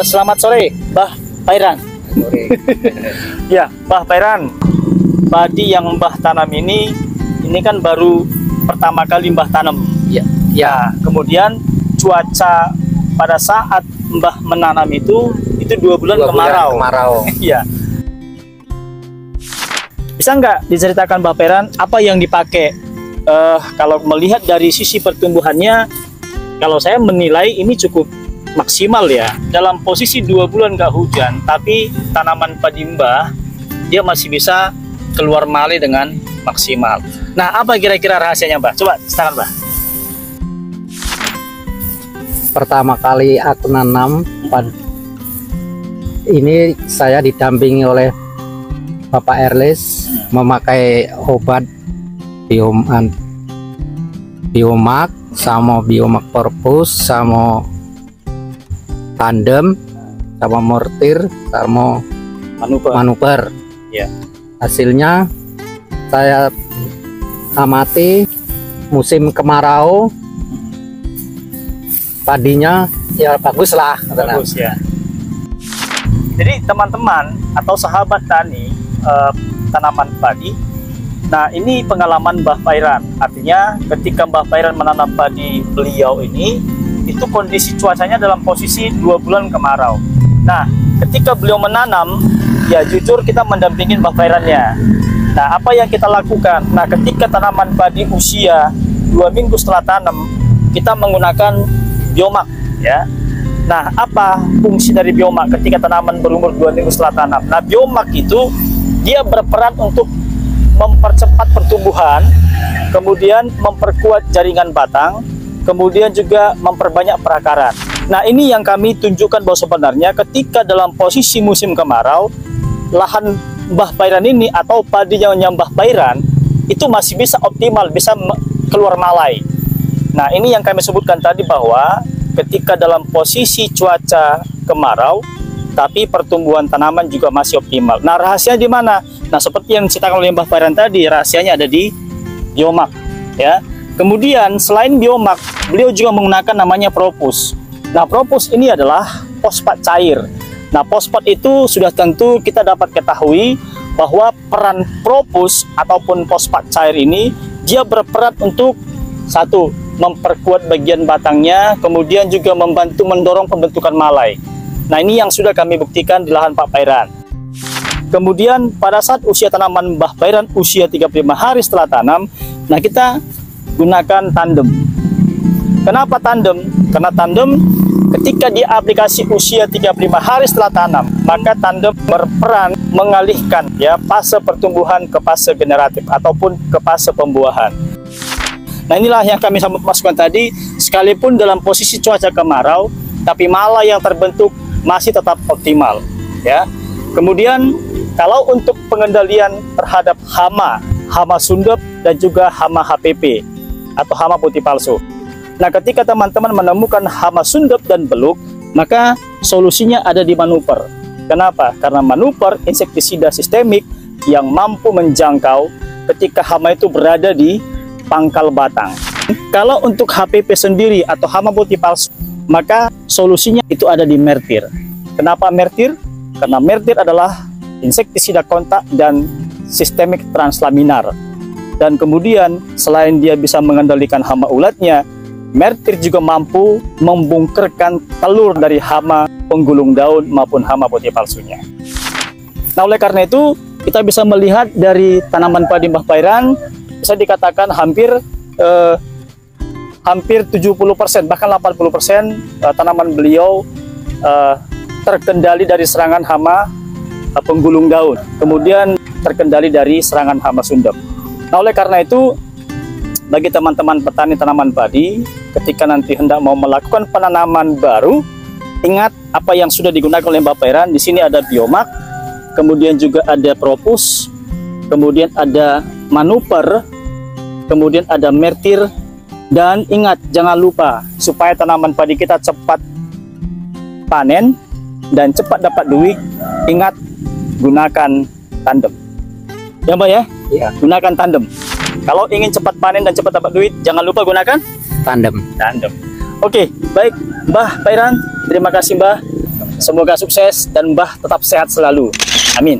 Selamat sore, Mbah Pairan. Sore. Ya, Mbah Pairan, padi yang Mbah tanam ini kan baru pertama kali Mbah tanam. Ya. Ya, kemudian cuaca pada saat Mbah menanam itu 2 bulan kemarau. Iya. Bisa nggak diceritakan Mbah Pairan apa yang dipakai? Kalau melihat dari sisi pertumbuhannya, kalau saya menilai ini cukup maksimal ya. Dalam posisi 2 bulan nggak hujan, tapi tanaman padi Mbah dia masih bisa keluar male dengan maksimal. Nah, apa kira-kira rahasianya Mbah? Coba ceritakan Mbah. Pertama kali aku nanam ini saya didampingi oleh Bapak Erles memakai obat Biomak sama Biomak Purpose sama Tandem sama Mortir sama Manuper. Ya. Hasilnya saya amati musim kemarau padinya ya bagus lah. Bagus ya. Jadi teman-teman atau sahabat tani tanaman padi, nah ini pengalaman Mbah Pairan. Artinya ketika Mbah Pairan menanam padi beliau ini, itu kondisi cuacanya dalam posisi 2 bulan kemarau. Nah, ketika beliau menanam, ya jujur kita mendampingin Mbah Pairannya. Nah, apa yang kita lakukan? Nah, ketika tanaman padi usia 2 minggu setelah tanam, kita menggunakan Biomak, ya. Nah, apa fungsi dari Biomak ketika tanaman berumur 2 minggu setelah tanam? Nah, Biomak itu dia berperan untuk mempercepat pertumbuhan, kemudian memperkuat jaringan batang, kemudian juga memperbanyak perakaran. Nah, ini yang kami tunjukkan bahwa sebenarnya ketika dalam posisi musim kemarau, lahan Mbah Pairan ini atau padinya Mbah Pairan itu masih bisa optimal, bisa keluar malai. Nah, ini yang kami sebutkan tadi bahwa ketika dalam posisi cuaca kemarau, tapi pertumbuhan tanaman juga masih optimal. Nah, rahasianya di mana? Nah, seperti yang diceritakan oleh Mbah Pairan tadi, rahasianya ada di Biomak, ya. Kemudian selain Biomak, beliau juga menggunakan namanya Propus. Nah, Propus ini adalah fosfat cair. Nah, fosfat itu sudah tentu kita dapat ketahui bahwa peran Propus ataupun fosfat cair ini dia berperan untuk satu, memperkuat bagian batangnya, kemudian juga membantu mendorong pembentukan malai. Nah, ini yang sudah kami buktikan di lahan Pak Pairan. Kemudian pada saat usia tanaman Mbah Pairan usia 35 hari setelah tanam, nah kita gunakan Tandem. Kenapa Tandem? Karena Tandem ketika dia aplikasi usia 35 hari setelah tanam, maka Tandem berperan mengalihkan ya fase pertumbuhan ke fase generatif ataupun ke fase pembuahan. Nah, inilah yang kami masukkan tadi, sekalipun dalam posisi cuaca kemarau, tapi malai yang terbentuk masih tetap optimal, ya. Kemudian kalau untuk pengendalian terhadap hama sundep dan juga hama HPP atau hama putih palsu. Nah, ketika teman-teman menemukan hama sundep dan beluk, maka solusinya ada di Manuper. Kenapa? Karena Manuper insektisida sistemik yang mampu menjangkau ketika hama itu berada di pangkal batang. Kalau untuk HPP sendiri atau hama putih palsu, maka solusinya itu ada di Mertir. Kenapa Mertir? Karena Mertir adalah insektisida kontak dan sistemik translaminar. Dan kemudian selain dia bisa mengendalikan hama ulatnya, Mertir juga mampu membungkerkan telur dari hama penggulung daun maupun hama putih palsunya. Nah, oleh karena itu kita bisa melihat dari tanaman padi Mbah Pairan, bisa dikatakan hampir 70% bahkan 80% tanaman beliau terkendali dari serangan hama penggulung daun, kemudian terkendali dari serangan hama sundep. Nah, oleh karena itu bagi teman-teman petani tanaman padi, ketika nanti hendak mau melakukan penanaman baru, ingat apa yang sudah digunakan oleh Mbah Pairan. Di sini ada Biomak, kemudian juga ada Propus, kemudian ada Manuper, kemudian ada Mertir, dan ingat jangan lupa supaya tanaman padi kita cepat panen dan cepat dapat duit, ingat gunakan Tandem. Ya Mbak ya? Iya. Gunakan Tandem. Kalau ingin cepat panen dan cepat dapat duit, jangan lupa gunakan Tandem. Oke, baik Mbah Pairan, terima kasih Mbah. Semoga sukses dan Mbah tetap sehat selalu. Amin.